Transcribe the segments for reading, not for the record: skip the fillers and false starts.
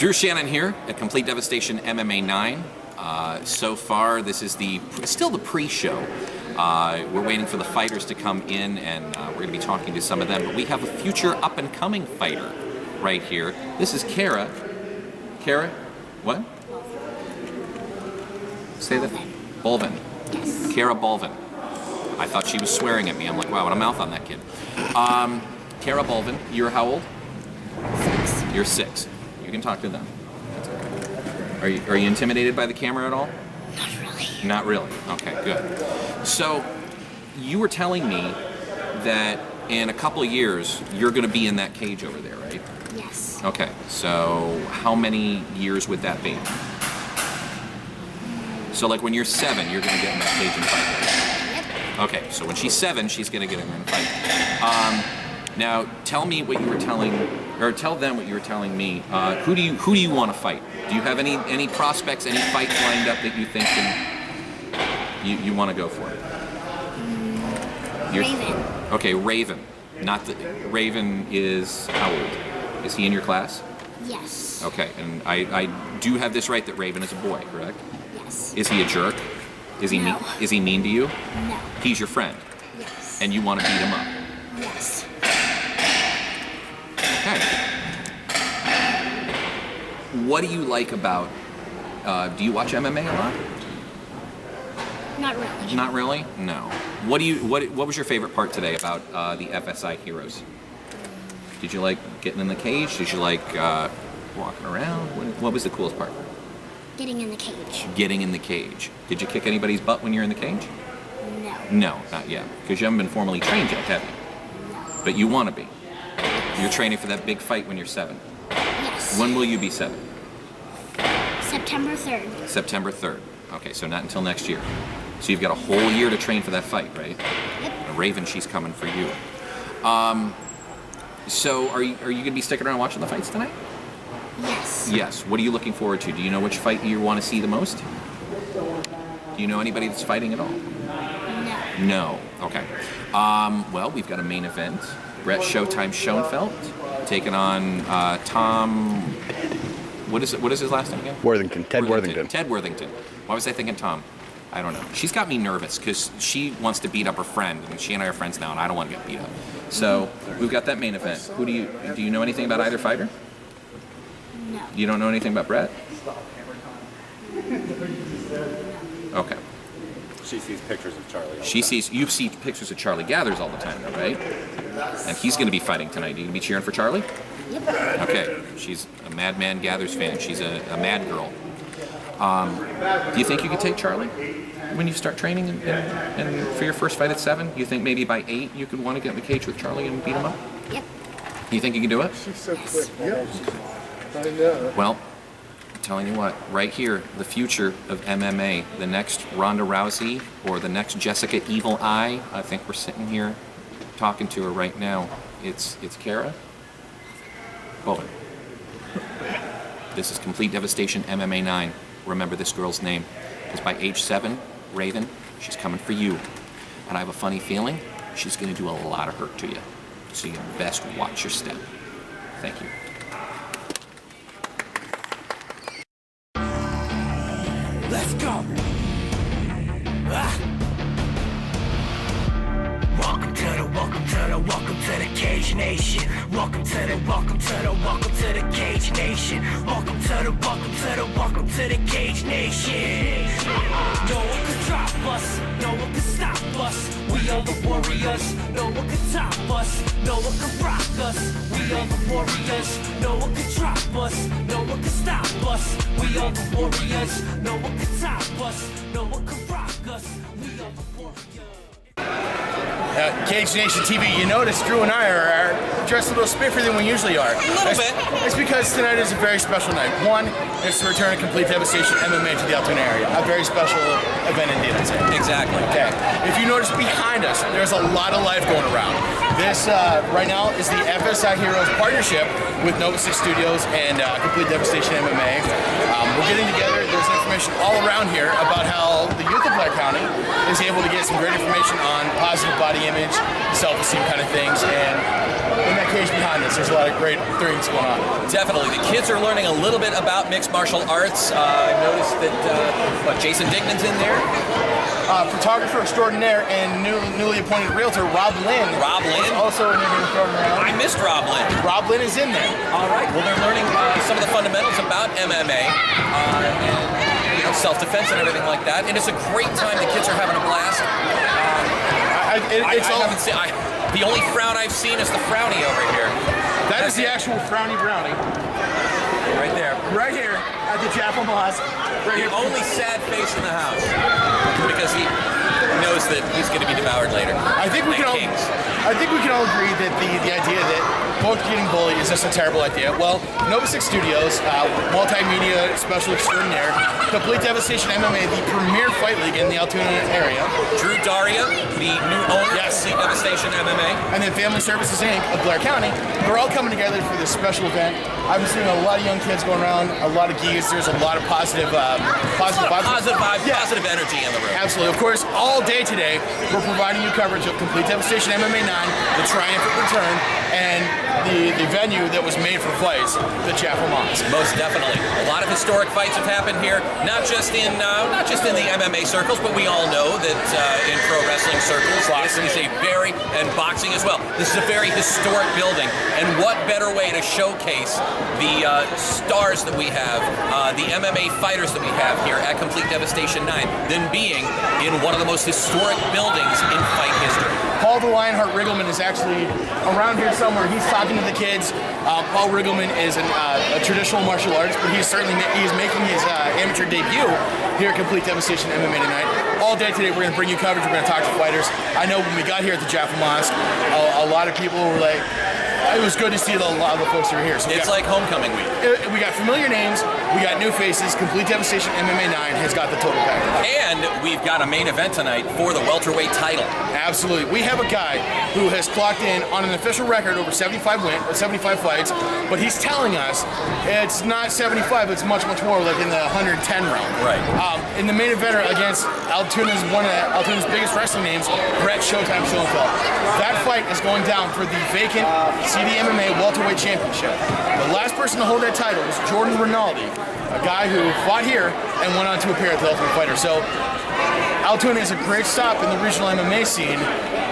Drew Shannon here at Complete Devastation MMA 9. So far, this is still the pre-show. We're waiting for the fighters to come in, and we're going to be talking to some of them. But we have a future up-and-coming fighter right here. This is Kara. Kara? What? Say that. Bolvin. Yes. Kara Bolvin. I thought she was swearing at me. I'm like, wow, what a mouth on that kid. Kara Bolvin, you're how old? 6. You're 6. You can talk to them. That's okay. Are you intimidated by the camera at all? Not really. Not really. Okay, good. So, you were telling me that in a couple of years, you're going to be in that cage over there, right? Yes. Okay, so how many years would that be? So like when you're 7, you're going to get in that cage and fight. Yep. Okay, so when she's 7, she's going to get in there and fight. Now, tell me what you were telling, or tell them what you were telling me. Who do you want to fight? Do you have any prospects, any fights lined up that you think you want to go for? Raven. Okay, Raven. Raven is how old? Is he in your class? Yes. Okay, and I do have this right that Raven is a boy, correct? Yes. Is he a jerk? Is he No. mean? Is he mean to you? No. He's your friend, Yes. and you want to beat him up. Yes. Okay. What do you like about? Do you watch MMA a lot? Not really. Not really. No. What was your favorite part today about the FSI heroes? Did you like getting in the cage? Did you like walking around? What was the coolest part? Getting in the cage. Getting in the cage. Did you kick anybody's butt when you're in the cage? No. No, not yet, because you haven't been formally trained yet, have you? No. But you want to be. You're training for that big fight when you're 7. Yes. When will you be 7? September 3rd. September 3rd. Okay, so not until next year. So you've got a whole year to train for that fight, right? Yep. Raven, she's coming for you. So are you going to be sticking around watching the fights tonight? Yes. Yes. What are you looking forward to? Do you know which fight you want to see the most? Do you know anybody that's fighting at all? No. No. Okay. Well, we've got a main event. Brett Showtime Schoenfeld taking on Tom. What is his last name again? Worthington. Ted Worthington. Ted Worthington. Why was I thinking Tom? I don't know. She's got me nervous because she wants to beat up her friend, and she and I are friends now, and I don't want to get beat up. So we've got that main event. Do you know anything about either fighter? No. You don't know anything about Brett? Okay. She sees pictures of Charlie. You see pictures of Charlie Gathers all the time, though, right? And he's going to be fighting tonight. Are you going to be cheering for Charlie? Yep. Okay. She's a Madman Gathers fan. She's a mad girl. Do you think you could take Charlie when you start training and for your first fight at 7? You think maybe by 8 you could want to get in the cage with Charlie and beat him up? Yep. You think you can do it? She's so quick. Yep. I know. Well, I'm telling you what, right here, the future of MMA, the next Ronda Rousey or the next Jessica Evil Eye, I think we're sitting here talking to her right now. It's Kara Bowen. This is Complete Devastation MMA 9. Remember this girl's name. Because by age 7, Raven, she's coming for you. And I have a funny feeling she's going to do a lot of hurt to you. So you best watch your step. Thank you. Let's go. Welcome to the Cage Nation. Welcome to the Cage Nation. Welcome to the Cage Nation. No one can drop us, no one can stop us. We are the warriors, no one can top us, no one can rock us. We are the warriors, no one can drop us, no one can stop us. We are the warriors, no one can top us, no one can rock us. We are the warriors. Cage Nation TV, you notice Drew and I are dressed a little spiffier than we usually are. A little bit. It's because tonight is a very special night. One, it's the return of Complete Devastation MMA to the Altoona area. A very special event indeed, I'd say. Exactly. Okay. If you notice behind us, there's a lot of life going around. This, right now, is the FSI Heroes partnership with Nova 6 Studios and Complete Devastation MMA. We're getting together. There's information all around here about how the youth of Black County is able to get some great information on positive body image, self-esteem kind of things, and in that cage behind us, campus. There's a lot of great things going on. Definitely. The kids are learning a little bit about mixed martial arts. I've noticed that, Jason Dignan's in there? Photographer extraordinaire and newly appointed realtor Rob Lynn. Rob Lynn? Is also in there thrown around. I missed Rob Lynn. Rob Lynn is in there. All right. Well, they're learning some of the fundamentals about MMA and self-defense and everything like that. And it's a great time. The kids are having a blast. The only frown I've seen is the frowny over here. That is the actual frowny brownie. Right there. Right here at the Chapel Mosque. Right The here. only sad face in the house. Because he knows that he's going to be devoured later. I think we can all agree that the idea that both getting bullied is just a terrible idea. Well, Nova 6 Studios, multimedia special extraordinaire, Complete Devastation MMA, the premier fight league in the Altoona area. Drew Daria, the new owner Yes. of Complete Devastation MMA. And then Family Services Inc. of Blair County. We're all coming together for this special event. I've been seeing a lot of young kids going around, a lot of geese. There's a lot of positive vibes. Positive energy in the room. Absolutely. Of course, all day today, we're providing you coverage of Complete Devastation MMA 9, the triumphant return, and the venue that was made for fights, the Chapel Mosque. Most definitely. A lot of historic fights have happened here, not just in the MMA circles, but we all know that in pro wrestling circles, this is a and boxing as well. This is a very historic building, and what better way to showcase the stars that we have, the MMA fighters that we have here at Complete Devastation 9 than being in one of the most historic buildings in fight history. Paul the Lionheart Riggleman is actually around here somewhere. He's talking to the kids. Paul Riggleman is a traditional martial artist, but he's making his amateur debut here at Complete Devastation MMA tonight. All day today, we're going to bring you coverage. We're going to talk to fighters. I know when we got here at the Jaffa Mosque, a lot of people were like, it was good to see a lot of the folks who are here. So It's like homecoming week. We got familiar names, we got new faces. Complete Devastation MMA 9 has got the total package. And we've got a main event tonight for the welterweight title. Absolutely. We have a guy who has clocked in on an official record over 75 fights, but he's telling us it's not 75, it's much, much more like in the 110 realm. Right. In the main event against one of Altoona's biggest wrestling names, Brett Showtime Schoenfeld. That fight is going down for the vacant CDMMA welterweight championship. The last person to hold that title was Jordan Rinaldi, a guy who fought here and went on to appear at the Ultimate Fighter. So Altoona is a great stop in the regional MMA scene.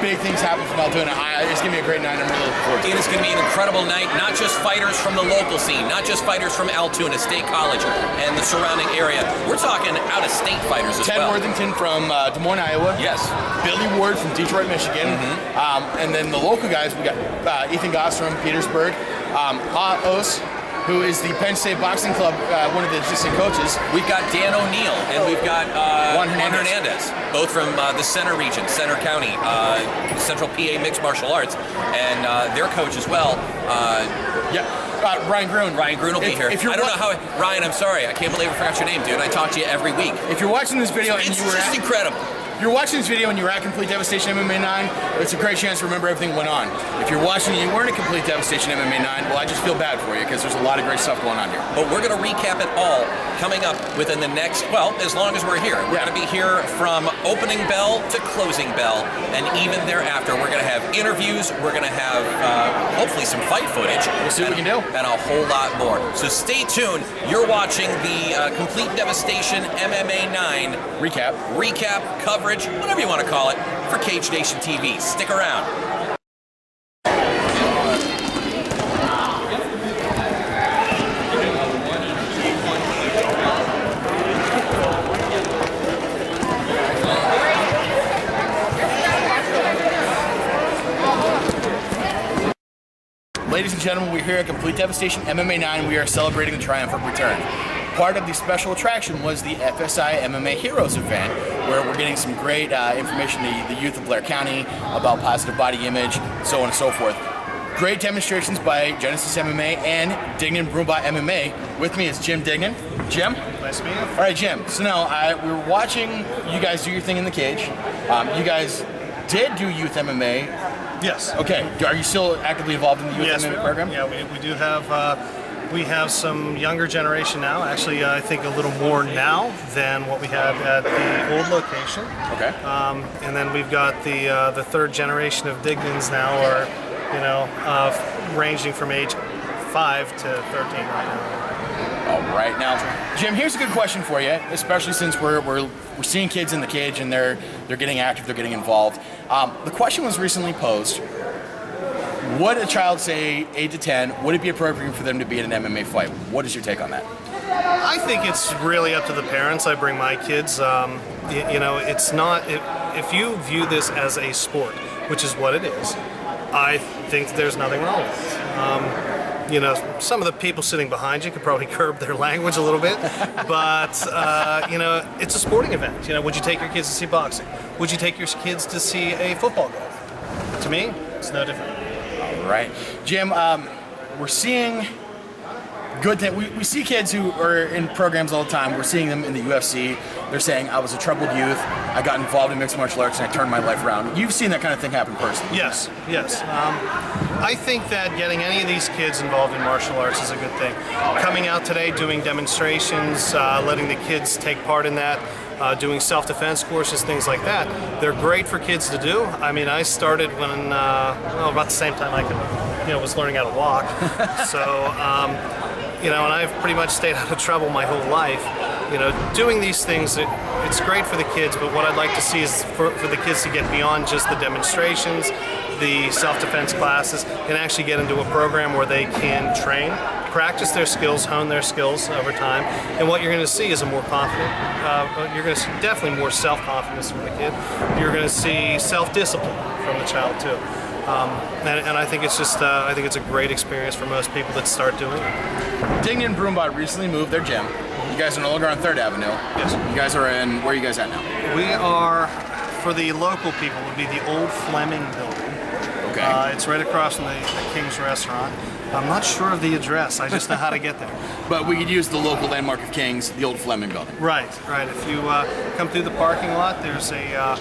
Big things happen from Altoona. It's going to be a great night. I'm really looking forward to it. It is going to be an incredible night, not just fighters from the local scene, not just fighters from Altoona State College and the surrounding area. We're talking out-of-state fighters as Ted well. Worthington from Des Moines, Iowa. Yes. Billy Ward from Detroit, Michigan. And then the local guys, we got Ethan Goss from Petersburg. Os, who is the Penn State Boxing Club, one of the assistant coaches. We've got Dan O'Neill, and we've got Juan Juan Hernandez. Hernandez, both from the Center region, Center County, Central PA Mixed Martial Arts, and their coach as well. Ryan Gruen. Ryan Gruen will be here. If you're I don't know how. Ryan, I'm sorry. I can't believe I forgot your name, dude. I talk to you every week. If you're watching this video and It's you were just incredible. If you're watching this video and you're at Complete Devastation MMA 9, it's a great chance to remember everything that went on. If you're watching and you weren't at Complete Devastation MMA 9, well, I just feel bad for you because there's a lot of great stuff going on here. But we're going to recap it all coming up within the next, well, as long as we're here. We're going to be here from opening bell to closing bell, and even thereafter, we're going to have interviews. We're going to have hopefully some fight footage. We'll see what we can do. And a whole lot more. So stay tuned. You're watching the Complete Devastation MMA 9 recap, coverage, whatever you want to call it, for Cage Nation TV. Stick around. Ladies and gentlemen, we're here at Complete Devastation MMA 9. We are celebrating the triumphant return. Part of the special attraction was the FSI MMA Heroes event, where we're getting some great information to the youth of Blair County about positive body image, so on and so forth. Great demonstrations by Genesis MMA and Dignan Broombot MMA. With me is Jim Dignan. Jim? Nice to meet you. All right, Jim. So now, we were watching you guys do your thing in the cage. You guys did do youth MMA. Yes. Okay. Are you still actively involved in the youth MMA program? Yeah, we do have. We have some younger generation now. Actually, I think a little more now than what we had at the old location. Okay. And then we've got the third generation of Dignans now are ranging from age 5 to 13 right now. All right, now, Jim, here's a good question for you, especially since we're seeing kids in the cage and they're getting active, they're getting involved. The question was recently posed: would a child, say 8 to 10, would it be appropriate for them to be in an MMA fight? What is your take on that? I think it's really up to the parents. I bring my kids. It's not. If you view this as a sport, which is what it is, I think there's nothing wrong with it. Some of the people sitting behind you could probably curb their language a little bit, but it's a sporting event. Would you take your kids to see boxing? Would you take your kids to see a football game? To me, it's no different. All right, Jim. We're seeing good thing. We see kids who are in programs all the time. We're seeing them in the UFC. They're saying, I was a troubled youth. I got involved in mixed martial arts and I turned my life around. You've seen that kind of thing happen personally. Yes. I think that getting any of these kids involved in martial arts is a good thing. Coming out today, doing demonstrations, letting the kids take part in that, doing self-defense courses, things like that. They're great for kids to do. I mean, I started when, about the same time I was learning how to walk. So, and I've pretty much stayed out of trouble my whole life. Doing these things, it's great for the kids, but what I'd like to see is for the kids to get beyond just the demonstrations, the self-defense classes, and actually get into a program where they can train, practice their skills, hone their skills over time. And what you're going to see is a more confident, you're going to see definitely more self-confidence from the kid. You're going to see self-discipline from the child too. And I think it's just, I think it's a great experience for most people that start doing it. Dignan and Broombot recently moved their gym. You guys are no longer on 3rd Avenue. Yes. You guys are in, where are you guys at now? We are, for the local people, would be the old Fleming building. Okay. It's right across from the King's Restaurant. I'm not sure of the address, I just know how to get there. But we could use the local landmark of King's, the old Fleming building. Right. If you come through the parking lot, there's a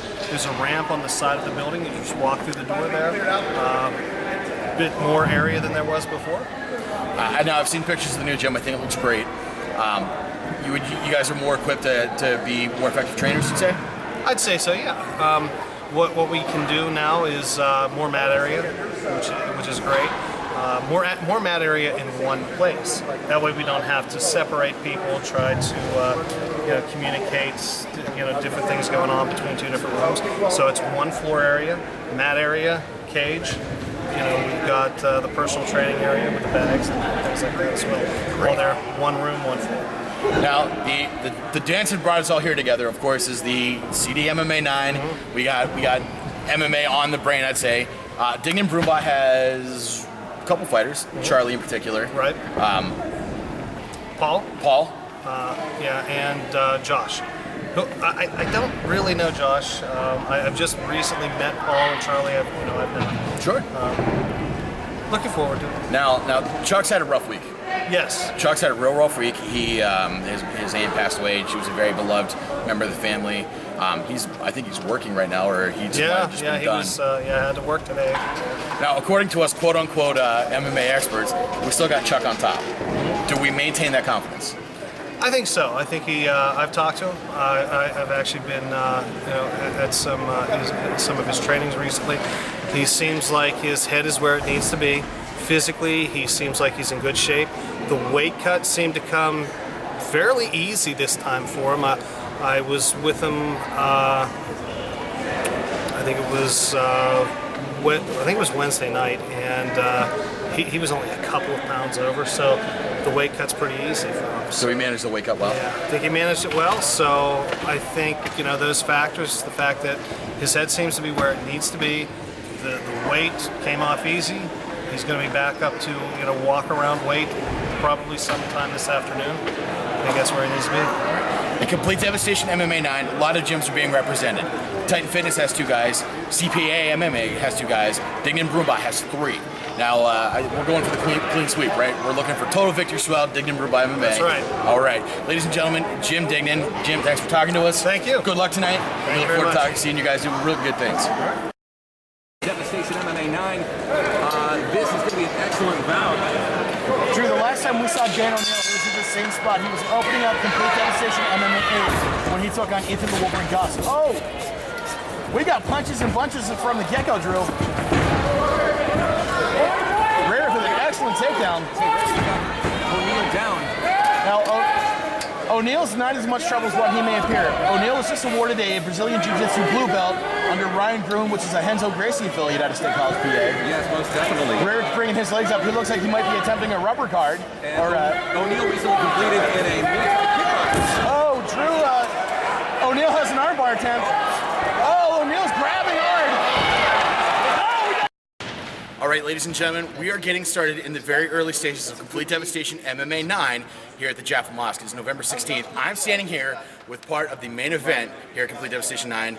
ramp on the side of the building. You just walk through the door there. A bit more area than there was before. I know I've seen pictures of the new gym. I think it looks great. You guys are more equipped to be more effective trainers, you'd say? I'd say so, yeah. What we can do now is more mat area, which is great. More mat area in one place. That way we don't have to separate people, try to communicate, different things going on between 2 different rooms. So it's one floor area, mat area, cage. We've got the personal training area with the bags and things like that as well. All there, one room, one floor. Now, the dance that brought us all here together, of course, is the CDMMA 9. Mm-hmm. We got MMA on the brain, I'd say. Dignan Broombot has a couple fighters, Charlie in particular. Right. Paul. And Josh. I don't really know Josh. I've just recently met Paul and Charlie. I've known. Sure. Looking forward to it. Now, Chuck's had a rough week. Yes. Chuck's had a real rough week. His aunt passed away. She was a very beloved member of the family. I think he's working right now, or he just might have just been done. Had to work today. Now, according to us, quote unquote, MMA experts, we still got Chuck on top. Do we maintain that confidence? I think so. I think I've talked to him. I've actually been, at some of his trainings recently. He seems like his head is where it needs to be. Physically, he seems like he's in good shape. The weight cut seemed to come fairly easy this time for him. I was with him. I think it was Wednesday night, and he was only a couple of pounds over, so the weight cut's pretty easy for him. So he managed the weight cut well? Yeah, I think he managed it well, so I think, those factors, the fact that his head seems to be where it needs to be, the weight came off easy. He's going to be back up to, walk around weight probably sometime this afternoon. I think that's where he needs to be. In Complete Devastation MMA 9, a lot of gyms are being represented. Titan Fitness has 2 guys. CDMMA has 2 guys. Dignan Broombot has 3. Now, we're going for the clean sweep, right? We're looking for total victory swell, Dignan Broombot MMA. That's right. All right. Ladies and gentlemen, Jim Dignan. Jim, thanks for talking to us. Thank you. Good luck tonight. We look forward to seeing you guys do really good things. Devastation MMA 9. This is going to be an excellent bout. Drew, the last time we saw Dan O'Neill, it was in the same spot. He was opening up Complete Devastation MMA 8 when he took on Ethan the Wolverine Gus. Oh! We got punches and bunches from the get-go, Drew. O'Neal down. Now, O'Neal's not as much trouble as what he may appear. O'Neal was just awarded a Brazilian Jiu-Jitsu blue belt under Ryan Groom, which is a Henzo Gracie affiliate out of State College, PA. Yes, most definitely. We're bringing his legs up. He looks like he might be attempting a rubber guard. And Or O'Neal recently completed in a military kickbox. oh, Drew. O'Neal has an armbar attempt. Oh, O'Neal's grabbing hard. All right, ladies and gentlemen, we are getting started in the very early stages of Complete Devastation MMA 9 here at the Jaffa Mosque. It's November 16th. I'm standing here with part of the main event here at Complete Devastation 9.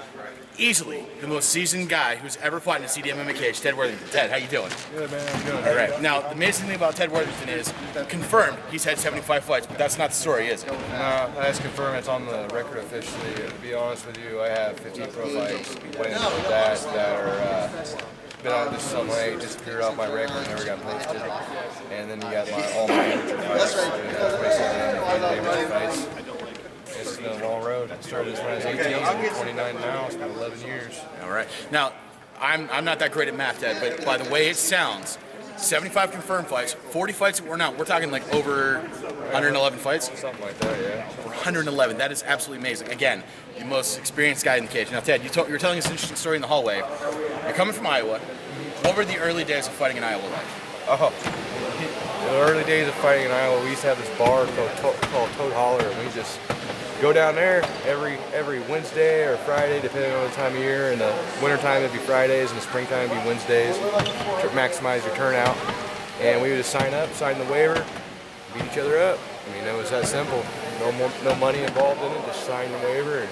Easily the most seasoned guy who's ever fought in a CDMMA cage, Ted Worthington. Ted, how you doing? Good, man. I'm good. All right. Now, the amazing thing about Ted Worthington is confirmed he's had 75 fights, but that's not the story, is it? No, I just confirm it's on the record officially. To be honest with you, I have 15 pro fights. Playing with that are been on this some way, disappeared off my record, never got posted. And then you got all my amateur fights. 27 amateur fights. It's been a long road. I started this when I was 18. I'm 29 now. It's been 11 years. All right. Now, I'm not that great at math, Ted, but by the way it sounds, 75 confirmed fights, 40 fights that were not. We're talking like over 111 fights? Something like that, yeah. Over 111. That is absolutely amazing. Again, the most experienced guy in the cage. Now, Ted, you were telling us an interesting story in the hallway. You're coming from Iowa. What were the early days of fighting in Iowa like? Oh, in the early days of fighting in Iowa, we used to have this bar called Toad Holler, and we just go down there every Wednesday or Friday, depending on the time of year. In the wintertime, it'd be Fridays. In the springtime, it'd be Wednesdays. To maximize your turnout. And we would just sign the waiver, beat each other up. I mean, it was that simple. No money involved in it. Just sign the waiver and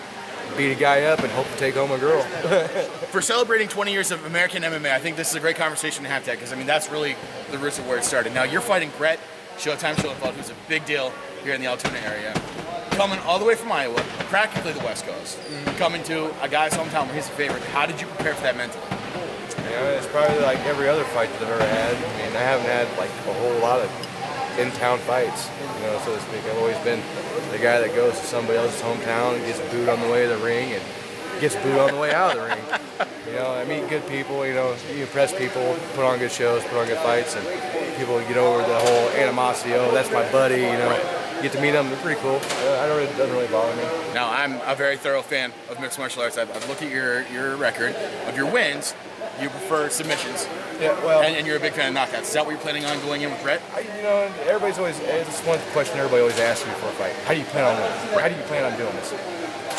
beat a guy up and hope to take home a girl. For celebrating 20 years of American MMA, I think this is a great conversation to have, Ted, because I mean that's really the roots of where it started. Now you're fighting Brett Showtime Schoenfeld, who's a big deal here in the Altoona area, coming all the way from Iowa, practically the West Coast, coming to a guy's hometown where he's a favorite. How did you prepare for that mentally? Yeah, it's probably like every other fight that I've ever had. I mean, I haven't had like a whole lot of in-town fights, so to speak. I've always been the guy that goes to somebody else's hometown and gets booed on the way to the ring and gets booed on the way out of the ring. I meet good people, you impress people, put on good shows, put on good fights, and people get over the whole animosity. Oh, that's my buddy, Get to meet them, they're pretty cool. It doesn't really bother me. Now, I'm a very thorough fan of mixed martial arts. I've looked at your record. Of your wins, you prefer submissions. Yeah, well, and you're a big fan of knockouts. Is that what you're planning on going in with Brett? Everybody's always, it's one question everybody always asks me before a fight. How do you plan on winning? Or how do you plan on doing this?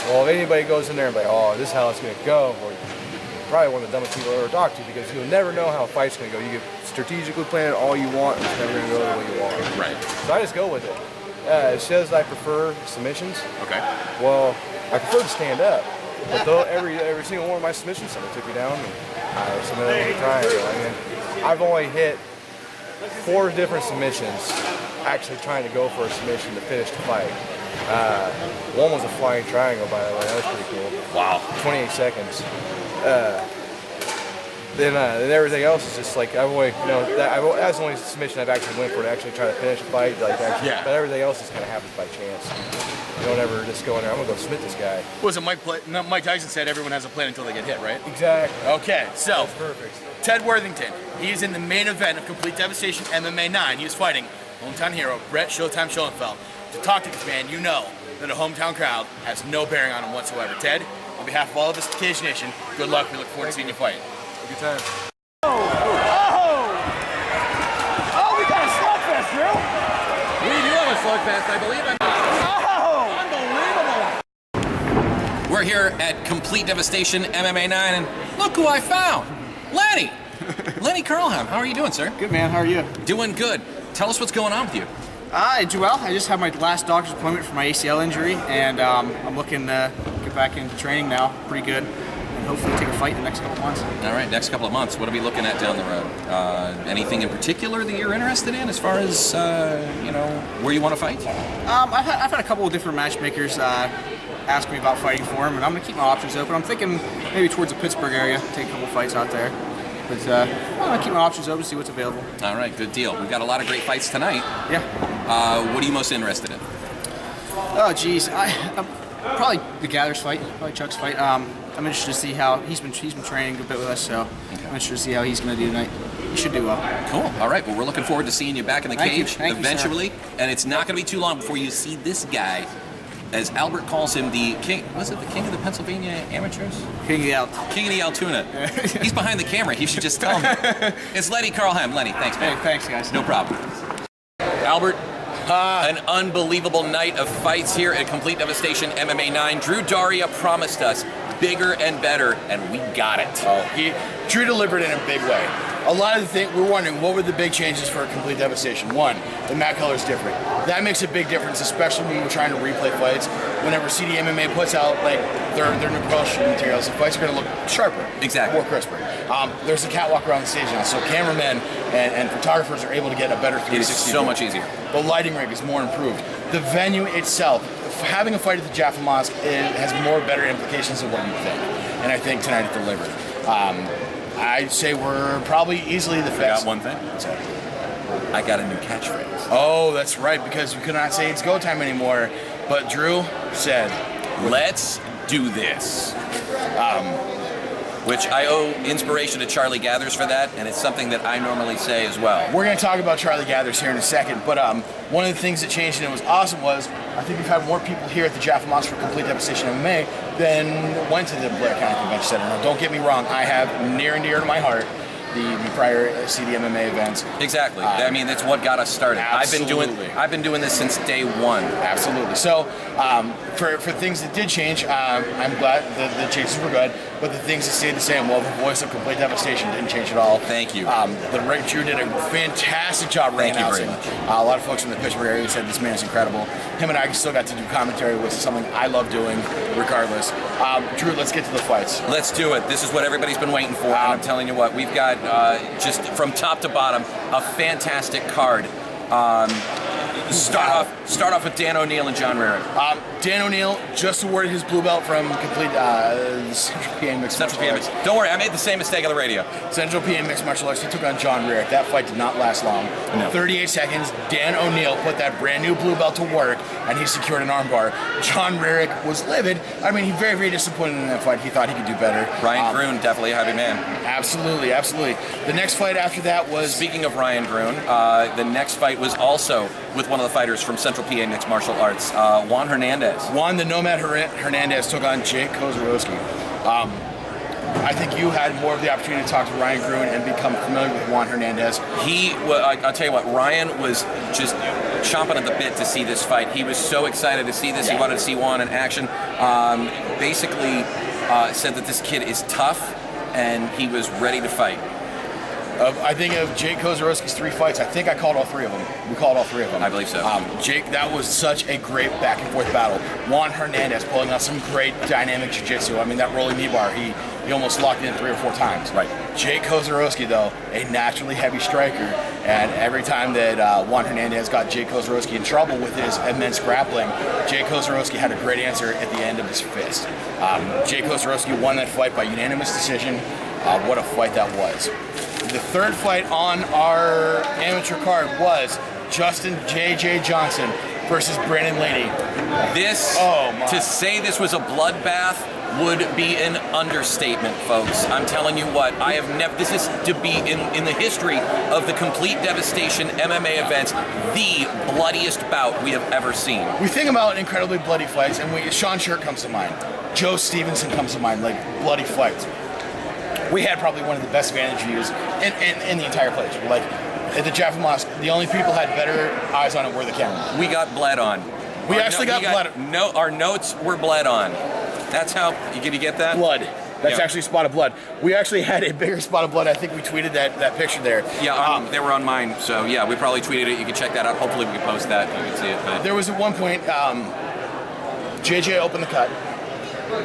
Well, if anybody goes in there and oh, this is how it's going to go, well, you're probably one of the dumbest people I've ever talked to, because you'll never know how a fight's going to go. You can strategically plan it all you want, and it's never going to go the way you want. Right. So I just go with it. It says I prefer submissions. Okay. Well, I prefer to stand up. But every single one of my submissions, somebody took me down, and I submitted all the time. I mean, I've only hit 4 different submissions, actually trying to go for a submission to finish the fight. One was a flying triangle, by the way. That was pretty cool. Wow. 28 seconds. Then everything else is just like I've only, that's the only submission I've actually went for to actually try to finish a fight. Yeah. But everything else just kind of happens by chance. You don't ever just go in there, I'm gonna go submit this guy. Was it Mike Tyson said everyone has a plan until they get hit, right? Exactly. Okay, so That's perfect. Ted Worthington, he's in the main event of Complete Devastation MMA 9. He was fighting hometown hero Brett Showtime Schoenfeld. To talk to this man, you know that a hometown crowd has no bearing on him whatsoever. Ted, on behalf of all of us at Cage Nation, good luck. We look forward to seeing you fight. Good time. Oh, we got a slugfest, Drew. We do have a slugfest, I believe. Unbelievable. We're here at Complete Devastation MMA 9, and look who I found. Lenny. Lenny Curlham, how are you doing, sir? Good, man. How are you? Doing good. Tell us what's going on with you. I do well. I just had my last doctor's appointment for my ACL injury, and I'm looking to get back into training now. Pretty good. And hopefully take a fight in the next couple of months. All right, next couple of months. What are we looking at down the road? Anything in particular that you're interested in as far as, where you want to fight? I've had a couple of different matchmakers ask me about fighting for them, and I'm going to keep my options open. I'm thinking maybe towards the Pittsburgh area, take a couple fights out there. But I'm going to keep my options open, see what's available. All right, good deal. We've got a lot of great fights tonight. Yeah. What are you most interested in? Oh, geez. I'm probably the Gathers fight, probably Chuck's fight. I'm interested to see how he's been training a bit with us, so I'm interested to see how he's going to do tonight. you should do well. Cool. All right. Well, we're looking forward to seeing you back in the Thank you. cage Thank you, eventually. And it's not going to be too long before you see this guy, as Albert calls him, the king. Was it the king of the Pennsylvania amateurs? King of the Out. King of the Altoona. He's behind the camera. He should just tell me. It's Lenny Carlheim. Lenny, thanks, man. Hey, thanks, guys. No problem. Albert, an unbelievable night of fights here at Complete Devastation MMA 9. Drew Daria promised us bigger and better, and we got it. Drew delivered in a big way. A lot of the things, we're wondering what were the big changes for Complete Devastation. One, the mat color is different. That makes a big difference, especially when we're trying to replay fights. Whenever CDMMA puts out like their new promotion materials, the fights are going to look sharper, Exactly. more crisper. There's a catwalk around the stage now, so cameramen and photographers are able to get a better 360. It is so much easier. The lighting rig is more improved. The venue itself, having a fight at the Jaffa Mosque, it has more better implications than what you think. And I think tonight it delivered. I'd say we're probably easily the best. Forgot one thing. I got a new catchphrase. Oh, that's right, because we could not say it's go time anymore. But Drew said, Let's do this. Which I owe inspiration to Charlie Gathers for that, and it's something that I normally say as well. we're going to talk about Charlie Gathers here in a second, but one of the things that changed and it was awesome was I think we've had more people here at the Jaffa Mosque for Complete Devastation MMA than went to the Blair County Convention Center. Now, don't get me wrong, I have near and dear to my heart the prior CDMMA events. Exactly. I mean, that's what got us started. Absolutely. I've been doing this since day one. Absolutely. So, for things that did change, I'm glad the changes were good, but the things that stayed the same, well, the voice of Complete Devastation didn't change at all. Thank you. Drew did a fantastic job Thank you announcing. very much. A lot of folks from the Pittsburgh area said this man is incredible. Him and I still got to do commentary, which is something I love doing, regardless. Drew, let's get to the fights. Let's do it. This is what everybody's been waiting for, and I'm telling you what, we've got just from top to bottom a fantastic card. Start off with Dan O'Neill and John Rarick. Dan O'Neill just awarded his blue belt from Complete Central PA Mixed Central Martial Arts. PA. Don't worry, I made the same mistake on the radio. Central PA Mixed Martial Arts. He took on John Rarick. That fight did not last long. No. 38 seconds. Dan O'Neill put that brand new blue belt to work, and he secured an armbar. John Rarick was livid. I mean, he very, very disappointed in that fight. He thought he could do better. Ryan Groon, definitely a heavy man. Absolutely, absolutely. The next fight after that was... Speaking of Ryan Groon, the next fight was also with one of the fighters from Central PA Mixed Martial Arts, Juan Hernandez. Juan the Nomad Hernandez took on Jake Kozarowski. I think you had more of the opportunity to talk to Ryan Groon and become familiar with Juan Hernandez. I'll tell you what, Ryan was just chomping at the bit to see this fight. He was so excited to see this. Yeah. He wanted to see Juan in action. Basically said that this kid is tough and he was ready to fight. I think of Jake Kozarowski's 3 fights. I think I called all 3 of them. We called all 3 of them. I believe so. Jake, that was such a great back and forth battle. Juan Hernandez pulling out some great dynamic jiu-jitsu. I mean, that rolling knee bar, he almost locked in 3 or 4 times. Right. Jake Kozarowski, though, a naturally heavy striker, and every time that Juan Hernandez got Jake Kozarowski in trouble with his immense grappling, Jake Kozarowski had a great answer at the end of his fist. Jake Kozarowski won that fight by unanimous decision. What a fight that was. The third fight on our amateur card was Justin J.J. Johnson versus Brandon Laney. To say this was a bloodbath would be an understatement, folks. I'm telling you what, I have never, this is to be in the history of the Complete Devastation MMA events, the bloodiest bout we have ever seen. We think about incredibly bloody fights, and Sean Shirk comes to mind. Joe Stevenson comes to mind, like bloody fights. We had probably one of the best vantage views in the entire place. Like at the Jaffa Mosque, the only people had better eyes on it were the cameramen. We got bled on. We actually got bled. No, our notes were bled on. That's how. Did you get that? Blood. That's Yeah. actually a spot of blood. We actually had a bigger spot of blood. I think we tweeted that picture there. Yeah, they were on mine. So yeah, we probably tweeted it. You can check that out. Hopefully we can post that. You can see it. But There was at one point, JJ opened the cut,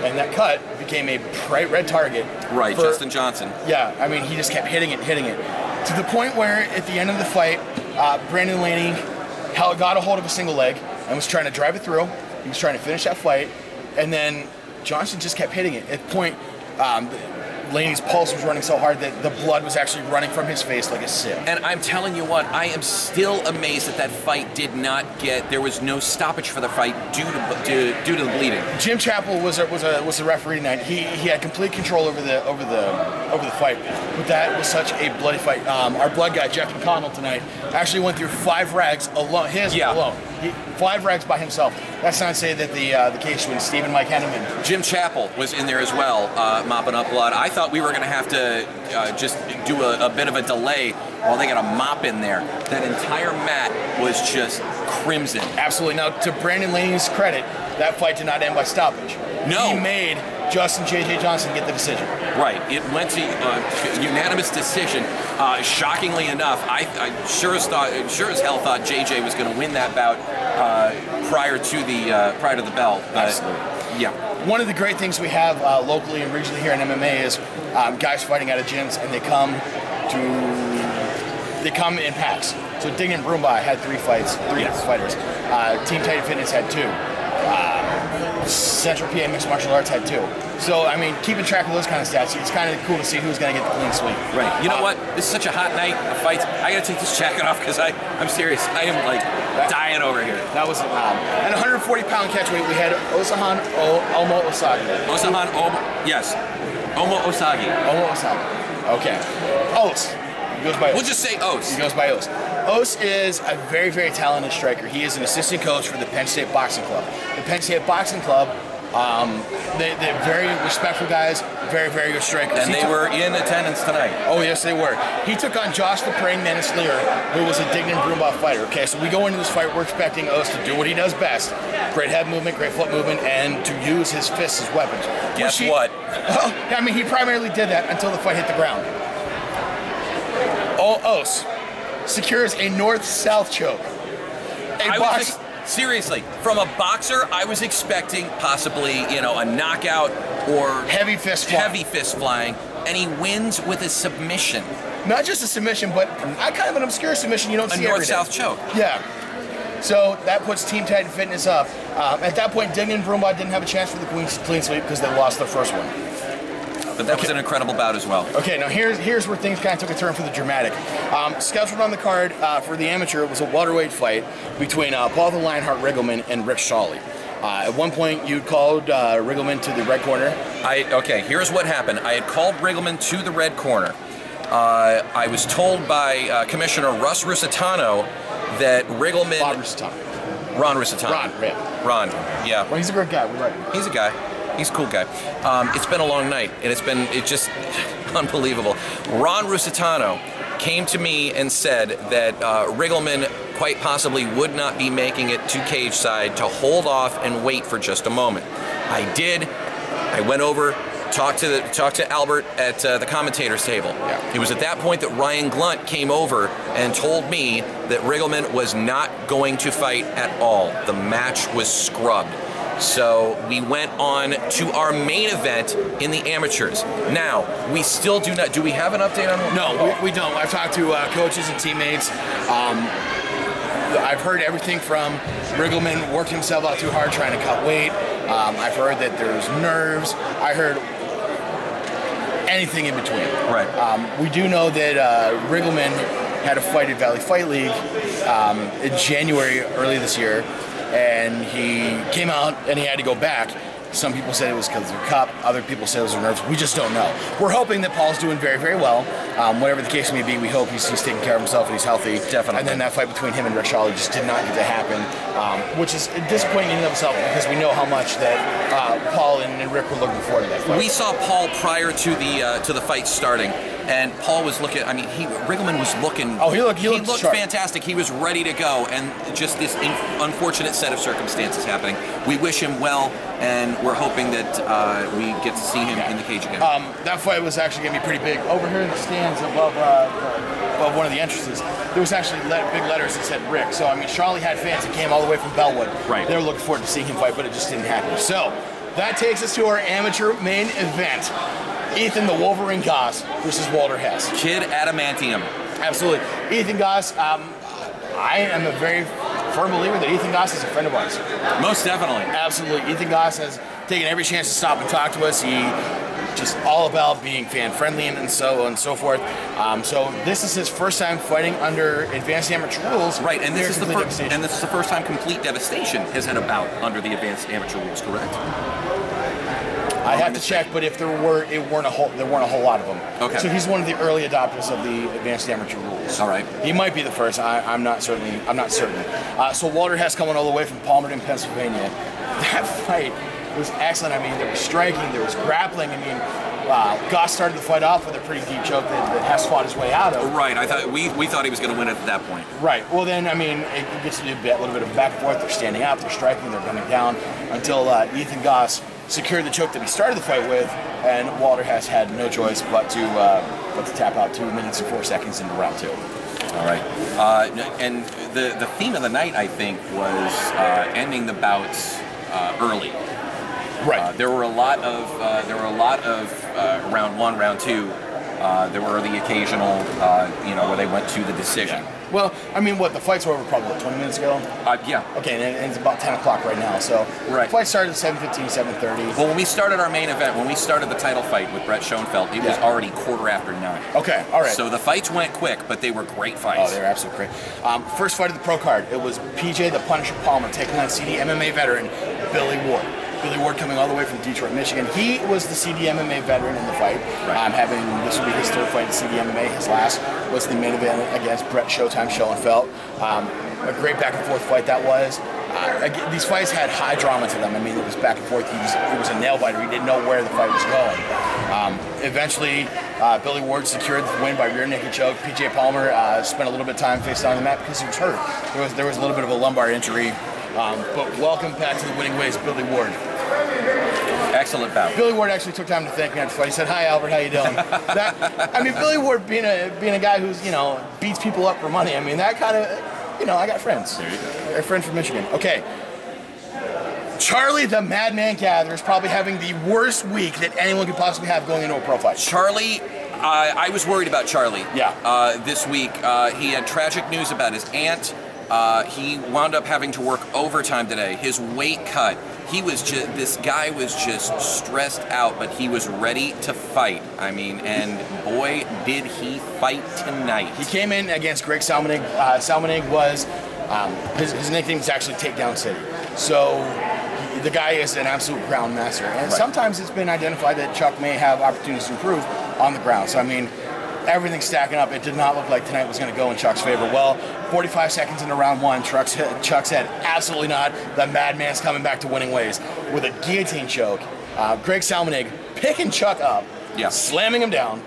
and that cut became a bright red target. right, Justin Johnson. Yeah, I mean, he just kept hitting it, to the point where at the end of the fight, Brandon Laney got a hold of a single leg and was trying to drive it through. He was trying to finish that fight, and then Johnson just kept hitting it. At the point, Laney's pulse was running so hard that the blood was actually running from his face like a sieve. And I'm telling you what, I am still amazed that fight did not get. There was no stoppage for the fight due to the bleeding. Jim Chappell was the referee tonight. He had complete control over the fight, but that was such a bloody fight. Our blood guy Jeff McConnell tonight actually went through 5 rags alone. Alone. 5 rags by himself. That's not to say that the cage twins, Steve and Mike Henneman. Jim Chappell was in there as well, mopping up blood. I thought we were going to have to just do a bit of a delay while they got a mop in there. That entire mat was just crimson. Absolutely. Now, to Brandon Laney's credit, that fight did not end by stoppage. No. He made Justin J.J. Johnson get the decision. Right. It went to unanimous decision. Shockingly enough, I sure as hell thought JJ was going to win that bout prior to the bell. Absolutely. Yeah. One of the great things we have locally and regionally here in MMA is guys fighting out of gyms, and they come in packs. So Dignan Brumbai had 3 fights, 3 fighters. Team Titan Fitness had 2. Central PA Mixed Martial Arts had 2. So, I mean, keeping track of those kind of stats, it's kind of cool to see who's going to get the clean sweep. Right. You know what? This is such a hot night of fights. I got to take this jacket off because I'm serious. I am like dying over here. That was and 140-pound catchweight, we had Osahan Omo Osagi. Osahan Omo, yes. Omo Osagi. Omo Osagi. Okay. Os. He goes by Os. We'll just say Os. He goes by Os. Os is a very, very talented striker. He is an assistant coach for the Penn State Boxing Club. The Penn State Boxing Club, they're very respectful guys, very, very good strikers. And they were in attendance tonight. Oh, yes, they were. He took on Josh the Praying Menace Lear, who was a Dignan Brumbaugh fighter. Okay, so we go into this fight, we're expecting Os to do what he does best. Great head movement, great foot movement, and to use his fists as weapons. Guess what? I mean, he primarily did that until the fight hit the ground. Os secures a north-south choke. Seriously, from a boxer, I was expecting possibly, a knockout or heavy fist flying, and he wins with a submission. Not just a submission, but kind of an obscure submission you don't see every day. A north-south choke. Yeah. So that puts Team Titan Fitness up. At that point, Dignan Brumbaugh didn't have a chance for the clean sweep because they lost their first one. But that was an incredible bout as well. Okay, now here's where things kind of took a turn for the dramatic. Scheduled on the card for the amateur, it was a welterweight fight between Paul the Lionheart Riggleman and Rick Shawley. At one point, you called Riggleman to the red corner. Okay, here's what happened. I had called Riggleman to the red corner. I was told by Commissioner Russ Rusitano that Riggleman... Ron Rusitano. Ron, yeah. Well, he's a great guy. We like him. He's a guy. He's a cool guy. It's been a long night, and it's just unbelievable. Ron Rusitano came to me and said that Riggleman quite possibly would not be making it to cage side, to hold off and wait for just a moment. I did. I went over, talked to Albert at the commentators table. Yeah. It was at that point that Ryan Glunt came over and told me that Riggleman was not going to fight at all. The match was scrubbed. So we went on to our main event in the amateurs. Now, we still do not... Do we have an update on... No, we don't. I've talked to coaches and teammates. I've heard everything from Riggleman worked himself out too hard trying to cut weight. I've heard that there's nerves. I heard anything in between. Right. We do know that Riggleman had a fight at Valley Fight League in January early this year. And he came out and he had to go back. Some people said it was because of the cup. Other people said it was the nerves. We just don't know. We're hoping that Paul's doing very, very well. Whatever the case may be, we hope he's taking care of himself and he's healthy. Definitely. And then that fight between him and Rick Shawley just did not get to happen, which is disappointing in and of itself because we know how much that Paul and Rick were looking forward to that fight. We saw Paul prior to the fight starting. And Paul was looking. I mean, Riggleman was looking. Oh, he looked fantastic. He was ready to go, and just this unfortunate set of circumstances happening. We wish him well, and we're hoping that we get to see him in the cage again. That fight was actually going to be pretty big. Over here in the stands above one of the entrances, there was actually big letters that said Rick. So I mean, Charlie had fans that came all the way from Bellwood. Right. They were looking forward to seeing him fight, but it just didn't happen. So that takes us to our amateur main event. Ethan the Wolverine Goss versus Walter Hess. Kid Adamantium. Absolutely. Ethan Goss, I am a very firm believer that Ethan Goss is a friend of ours. Most definitely. Absolutely. Ethan Goss has taken every chance to stop and talk to us. He just all about being fan friendly and so on and so forth. So this is his first time fighting under advanced amateur rules. Right, and this is the Complete first, Devastation. and this is the first time Complete Devastation has had a bout under the advanced amateur rules, correct? I have to check, but if there weren't a whole lot of them. Okay. So he's one of the early adopters of the advanced amateur rules. All right. He might be the first. I'm not certain. So Walter Hess coming all the way from Palmerton, Pennsylvania. That fight was excellent. I mean, there was striking, there was grappling. I mean, Goss started the fight off with a pretty deep choke that Hess fought his way out of. Right. I thought we thought he was going to win it at that point. Right. Well, then, I mean, it gets to be a little bit of back and forth. They're standing up, they're striking, they're coming down until Ethan Goss secured the choke that he started the fight with, and Walter Hess had no choice but to tap out 2 minutes and 4 seconds into round 2. All right. And the theme of the night, I think, was ending the bouts early. Right. There were a lot of round 1, round 2. There were the occasional, where they went to the decision. Yeah. Well, I mean, the fights were over probably 20 minutes ago? Yeah. Okay, and it's about 10 o'clock right now, so right. The fight started at 7:15, 7:30. Well, when we started our main event, when we started the title fight with Brett Schoenfeld, it was already 9:15. Okay, all right. So the fights went quick, but they were great fights. Oh, they were absolutely great. First fight of the pro card, it was PJ the Punisher Palmer taking on CDMMA veteran Billy Ward. Billy Ward coming all the way from Detroit, Michigan. He was the CDMMA veteran in the fight. Right. This will be his third fight in CDMMA. His last was the main event against Brett Showtime Schoenfeld. A great back and forth fight that was. These fights had high drama to them. I mean, it was back and forth. It was a nail biter. He didn't know where the fight was going. Eventually, Billy Ward secured the win by rear naked choke. PJ Palmer spent a little bit of time face down on the mat because he was hurt. There was a little bit of a lumbar injury. But welcome back to the winning ways, Billy Ward. Excellent bout. Billy Ward actually took time to thank me after the fight. He said, "Hi, Albert, how you doing?" Billy Ward being a guy who's beats people up for money. I mean, that kind of I got friends. There you go. A friend from Michigan. Okay. Charlie the Madman Gather is probably having the worst week that anyone could possibly have going into a pro fight. Charlie, I was worried about Charlie. Yeah. This week, he had tragic news about his aunt. He wound up having to work overtime today. His weight cut. This guy was just stressed out, but he was ready to fight. I mean, and boy, did he fight tonight. He came in against Greg Salmonig. Salmonig was, his nickname is actually Takedown City. So the guy is an absolute ground master. And sometimes it's been identified that Chuck may have opportunities to improve on the ground. So, I mean, everything's stacking up. It did not look like tonight was going to go in Chuck's favor. Well, 45 seconds into round 1, Chuck said, absolutely not. The Madman's coming back to winning ways with a guillotine choke. Greg Salmonig picking Chuck up, slamming him down,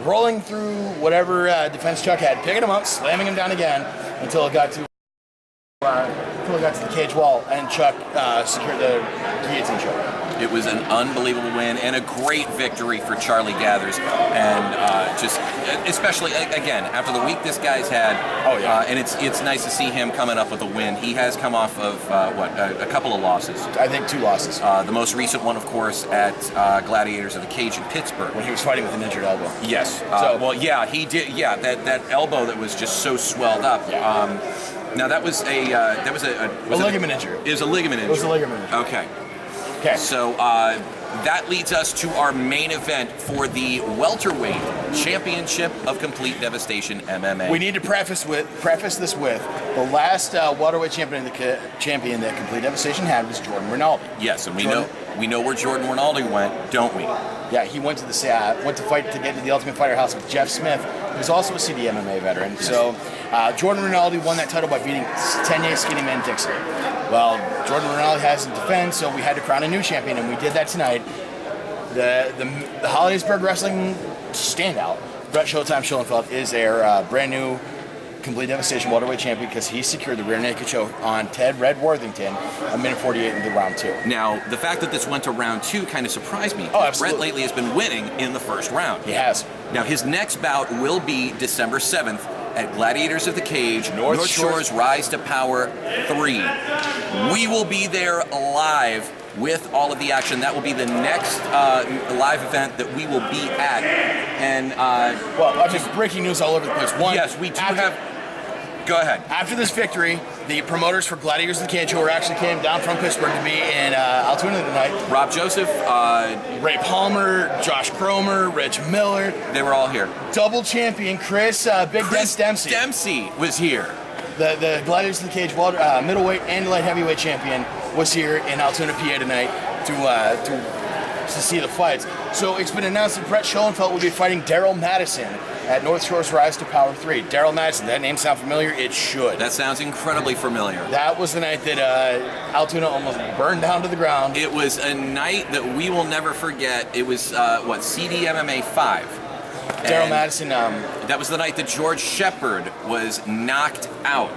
rolling through whatever defense Chuck had, picking him up, slamming him down again until it got to the cage wall, and Chuck secured the guillotine choke. It was an unbelievable win and a great victory for Charlie Gathers, and just especially again after the week this guy's had. Oh yeah. And it's nice to see him coming up with a win. He has come off of a couple of losses. I think 2 losses. The most recent one, of course, at Gladiators of the Cage in Pittsburgh, when he was fighting with an injured elbow. Yes. He did. Yeah, that elbow that was just so swelled up. Yeah. Now that was a ligament injury. It was a ligament injury. It was a ligament injury. Okay. Okay. So that leads us to our main event for the welterweight championship of Complete Devastation MMA. We need to preface this with the last welterweight champion that Complete Devastation had was Jordan Rinaldi. Yes, and we know where Jordan Rinaldi went, don't we? Yeah, he went to fight to get to the Ultimate Fighter House with Jeff Smith, who's also a CDMMA veteran. Yes. So Jordan Rinaldi won that title by beating Tenye Skinny Man Dixon. Well, Jordan Rinaldi hasn't defended, so we had to crown a new champion, and we did that tonight. The Hollidaysburg Wrestling standout, Brett Showtime Schoenfeld, is their brand new Complete Devastation welterweight champion because he secured the rear naked choke on Ted Red Worthington, 1:48 into round 2. Now, the fact that this went to round 2 kind of surprised me. Oh, absolutely. Brett lately has been winning in the first round. He has. Now, his next bout will be December 7th at Gladiators of the Cage, North Shore's Rise to Power 3. We will be there live with all of the action. That will be the next live event that we will be at. And just breaking news all over the place. One, yes, we do have. Go ahead. After this victory, the promoters for Gladiators of the Cage who actually came down from Pittsburgh to be in Altoona tonight. Rob Joseph, Ray Palmer, Josh Cromer, Rich Miller. they were all here. Double champion Chris Chris Dempsey. Dempsey was here. The Gladiators of the Cage middleweight and light heavyweight champion was here in Altoona, PA tonight to see the fights. So it's been announced that Brett Schoenfeld will be fighting Daryl Madison at North Shore's Rise to Power 3. Daryl Madison, that name sound familiar? It should. That sounds incredibly familiar. That was the night that Altoona almost burned down to the ground. It was a night that we will never forget. It was, CDMMA 5. Daryl And Madison. That was the night that George Shepard was knocked out.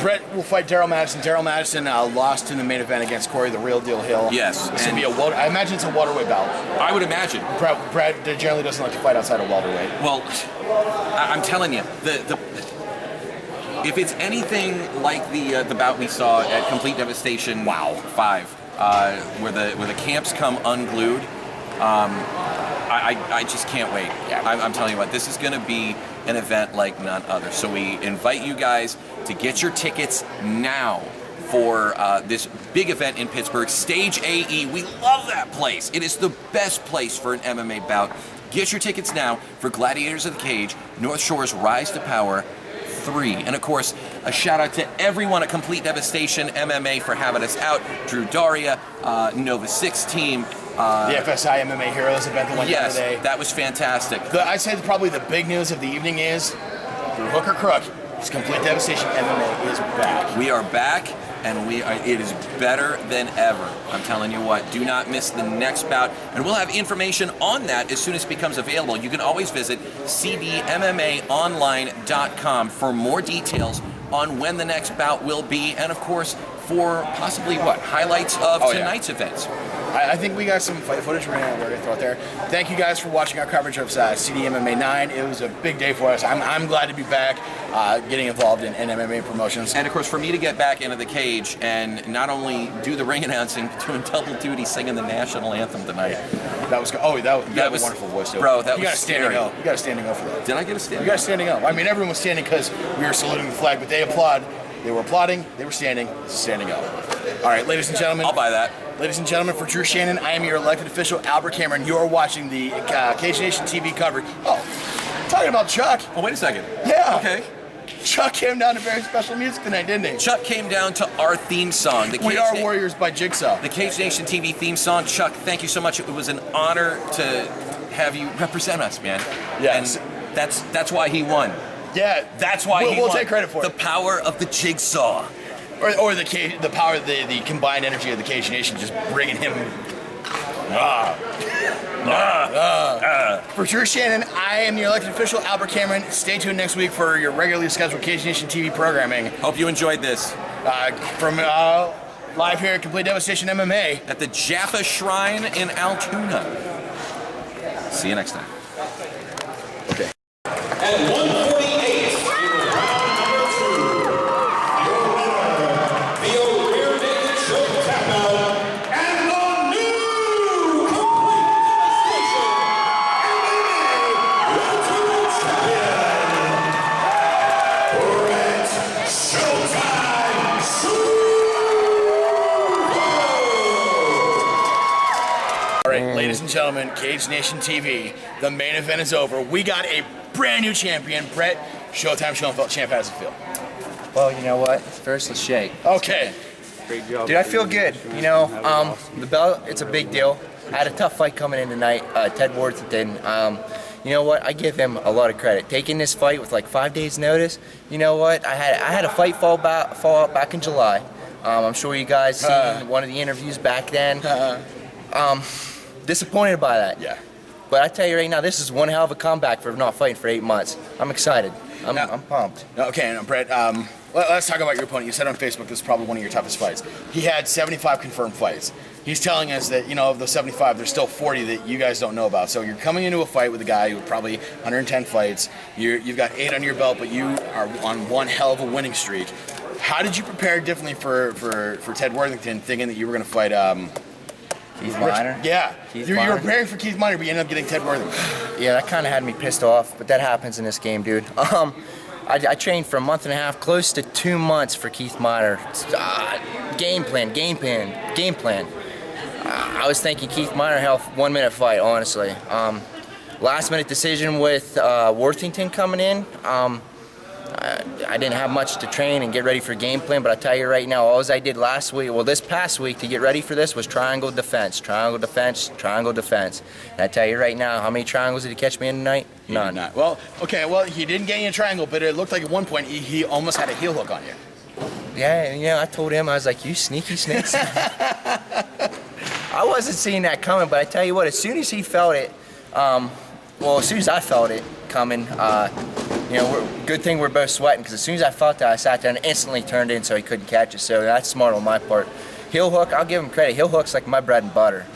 Brett will fight Daryl Madison. Daryl Madison lost in the main event against Corey the Real Deal Hill. Yes. This will be I imagine it's a welterweight bout. I would imagine. Brett generally doesn't like to fight outside of welterweight. Well, I'm telling you, if it's anything like the bout we saw at Complete Devastation 5, where the camps come unglued, I just can't wait. Yeah. I'm telling you what, this is going to be an event like none other. So we invite you guys to get your tickets now for this big event in Pittsburgh, Stage AE. We love that place. It is the best place for an MMA bout. Get your tickets now for Gladiators of the Cage, North Shore's Rise to Power 3. And of course, a shout out to everyone at Complete Devastation MMA for having us out. Drew Daria, Nova 6 team. The FSI MMA Heroes event that went down today. Yes, that was fantastic. I'd say probably the big news of the evening is, through hook or crook, this Complete Devastation MMA is back. We are back, and it is better than ever. I'm telling you what, do not miss the next bout. And we'll have information on that as soon as it becomes available. You can always visit cdmmaonline.com for more details on when the next bout will be, and of course, for possibly highlights of tonight's events. I think we got some fight footage we're going to throw out there. Thank you guys for watching our coverage of CDMMA 9. It was a big day for us. I'm glad to be back, getting involved in MMA promotions. And of course, for me to get back into the cage and not only do the ring announcing, but doing double duty, singing the national anthem tonight. That was good. Oh, that was a wonderful voice, too. Bro, that you was got a standing scary. O. You got a standing O for that. Did I get a standing? You got a standing O. I mean, everyone was standing because we were saluting the flag, but they applaud. They were applauding. They were standing. Standing O. All right, ladies and gentlemen. I'll buy that. Ladies and gentlemen, for Drew Shannon, I am your elected official, Albert Cameron. You are watching the Cage Nation TV coverage. Oh, talking about Chuck. Oh, wait a second. Yeah. Okay. Chuck came down to very special music tonight, didn't he? Chuck came down to our theme song. We Are Warriors by Jigsaw. The Cage Nation TV theme song. Chuck, thank you so much. It was an honor to have you represent us, man. Yes. And that's why he won. Yeah. That's why he won. We'll take credit for the it. power of the jigsaw. Or the power of the combined energy of the Cage Nation just bringing him. For Drew Shannon, I am your elected official, Albert Cameron. Stay tuned next week for your regularly scheduled Cage Nation TV programming. Hope you enjoyed this. From live here at Complete Devastation MMA. At the Jaffa Shrine in Altoona. See you next time. Okay. At 148, round number 2, the O'Riordan choke tap out, and the new Complete Devastation MMA Showtime. All right, ladies and gentlemen, Cage Nation TV, the main event is over. We got a brand new champion, Brett Showtime Schoenfeld. Champ, how does it feel? Well, you know what? First, let's shake. Okay. Dude, I feel good. You know, the belt, it's a big deal. I had a tough fight coming in tonight, Ted Worthington. You know what? I give him a lot of credit. Taking this fight with like 5 days' notice. You know what? I had a fight fall out back in July. I'm sure you guys seen one of the interviews back then. Disappointed by that. Yeah. But I tell you right now, this is one hell of a comeback for not fighting for 8 months. I'm excited. I'm pumped. Okay, now, Brett, let's talk about your opponent. You said on Facebook this is probably one of your toughest fights. He had 75 confirmed fights. He's telling us that, of those 75, there's still 40 that you guys don't know about. So you're coming into a fight with a guy who probably 110 fights. You've got 8 on your belt, but you are on one hell of a winning streak. How did you prepare differently for Ted Worthington, thinking that you were going to fight Keith Minor? Yeah. Keith You were Minor? preparing for Keith Minor, but you ended up getting Ted Worthington. Yeah, that kind of had me pissed off, but that happens in this game, dude. I trained for a month and a half, close to 2 months for Keith Minor. Game plan. I was thinking Keith Minor held 1 minute fight, honestly. Last minute decision with Worthington coming in. I didn't have much to train and get ready for game plan, but I tell you right now, all I did last week, well, this past week to get ready for this was triangle defense. And I tell you right now, how many triangles did he catch me in tonight? None. Not. Well, okay, well, he didn't get you in a triangle, but it looked like at one point he almost had a heel hook on you. Yeah, I told him, I was like, you sneaky snakes. I wasn't seeing that coming, but I tell you what, as soon as he felt it, as soon as I felt it coming, good thing we're both sweating, because as soon as I felt that, I sat there and instantly turned in so he couldn't catch it. So that's smart on my part. Heel hook, I'll give him credit. Heel hook's like my bread and butter.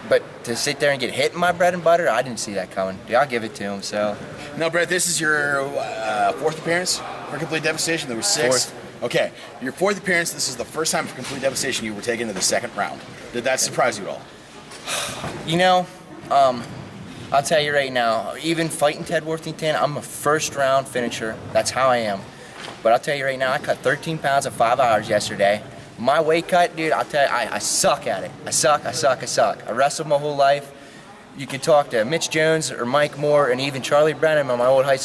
But to sit there and get hit in my bread and butter, I didn't see that coming. Yeah, I'll give it to him. So. Now, Brett, this is your 4th appearance for Complete Devastation. There were 6. 4th. Okay, your 4th appearance. This is the first time for Complete Devastation you were taken to the 2nd round. Did that surprise you at all? I'll tell you right now, even fighting Ted Worthington, I'm a first-round finisher. That's how I am. But I'll tell you right now, I cut 13 pounds in 5 hours yesterday. My weight cut, dude, I'll tell you, I suck at it. I suck. I wrestled my whole life. You can talk to Mitch Jones or Mike Moore and even Charlie Brennan, my old high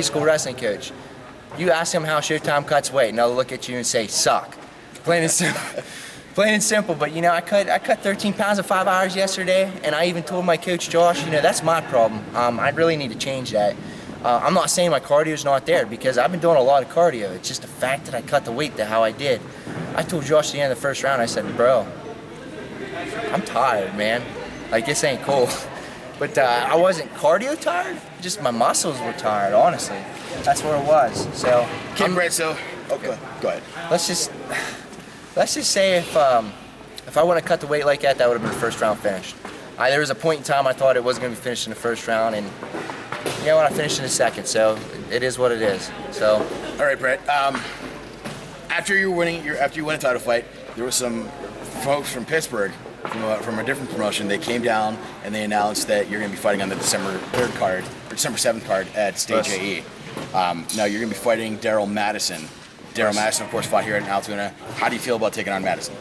school wrestling coach. You ask them how Showtime cuts weight, and they'll look at you and say, suck. Plain and simple. Plain and simple, but I cut 13 pounds in 5 hours yesterday, and I even told my coach Josh, that's my problem. I really need to change that. I'm not saying my cardio's not there, because I've been doing a lot of cardio. It's just the fact that I cut the weight to how I did. I told Josh at the end of the first round, I said, bro, I'm tired, man. Like, this ain't cool. But I wasn't cardio tired, just my muscles were tired, honestly. That's what it was. So, Brett, so okay, go ahead. Let's just say if I wouldn't have cut the weight like that, that would have been a first round finish. There was a point in time I thought it wasn't going to be finished in the first round, and you know what, I finished in the second, so it is what it is. So. All right, Brett. After you win a title fight, there were some folks from Pittsburgh, from a different promotion. They came down and they announced that you're going to be fighting on the December 3rd card, or December 7th card at Stage AE. Now you're going to be fighting Daryl Madison. Daryl Madison, of course, fought here in Altoona. How do you feel about taking on Madison?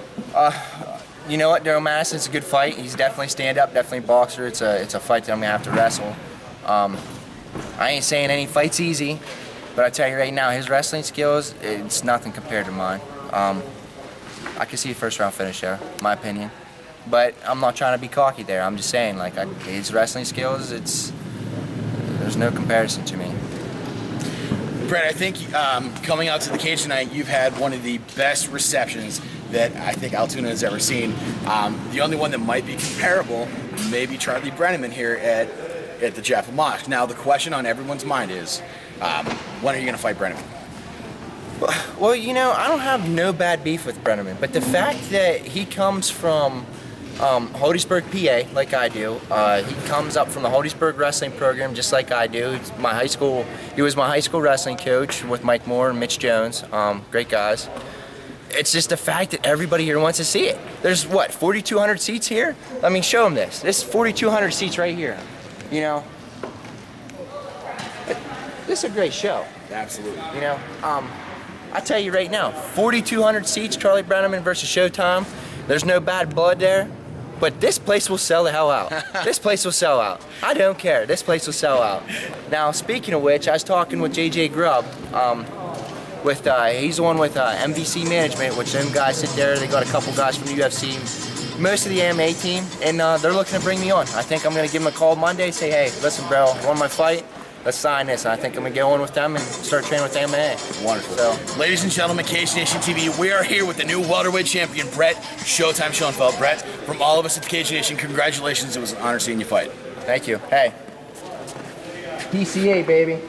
You know what, Daryl Madison's a good fight. He's definitely stand-up, definitely a boxer. It's a fight that I'm going to have to wrestle. I ain't saying any fight's easy, but I tell you right now, his wrestling skills, it's nothing compared to mine. I can see a first-round finish there, in my opinion. But I'm not trying to be cocky there. I'm just saying, his wrestling skills, there's no comparison to me. Brett, I think coming out to the cage tonight, you've had one of the best receptions that I think Altoona has ever seen. The only one that might be comparable may be Charlie Brenneman here at the Jaffa Mosque. Now, the question on everyone's mind is, when are you going to fight Brenneman? Well, I don't have no bad beef with Brenneman, but the fact that he comes from Holdiesburg, PA, like I do. He comes up from the Holdiesburg wrestling program, just like I do. He was my high school wrestling coach with Mike Moore and Mitch Jones. Great guys. It's just the fact that everybody here wants to see it. There's 4,200 seats here? Let me show them this. This is 4,200 seats right here. This is a great show. Absolutely. I tell you right now, 4,200 seats, Charlie Brenneman versus Showtime. There's no bad blood there. But this place will sell the hell out. This place will sell out. I don't care. This place will sell out. Now, speaking of which, I was talking with JJ Grubb. He's the one with MVC Management, which them guys sit there. They got a couple guys from the UFC, most of the MMA team, and they're looking to bring me on. I think I'm going to give them a call Monday, say, hey, listen, bro, I won my fight. Let's sign this. And I think I'm going to go on with them and start training with MMA. Wonderful. So, ladies and gentlemen, Cage Nation TV, we are here with the new welterweight champion, Brett Showtime Schoenfeld. Brett, from all of us at the Cage Nation, congratulations. It was an honor seeing you fight. Thank you. Hey. PCA, baby.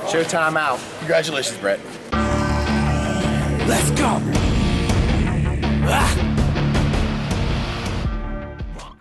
Showtime out. Congratulations, Brett. Let's go.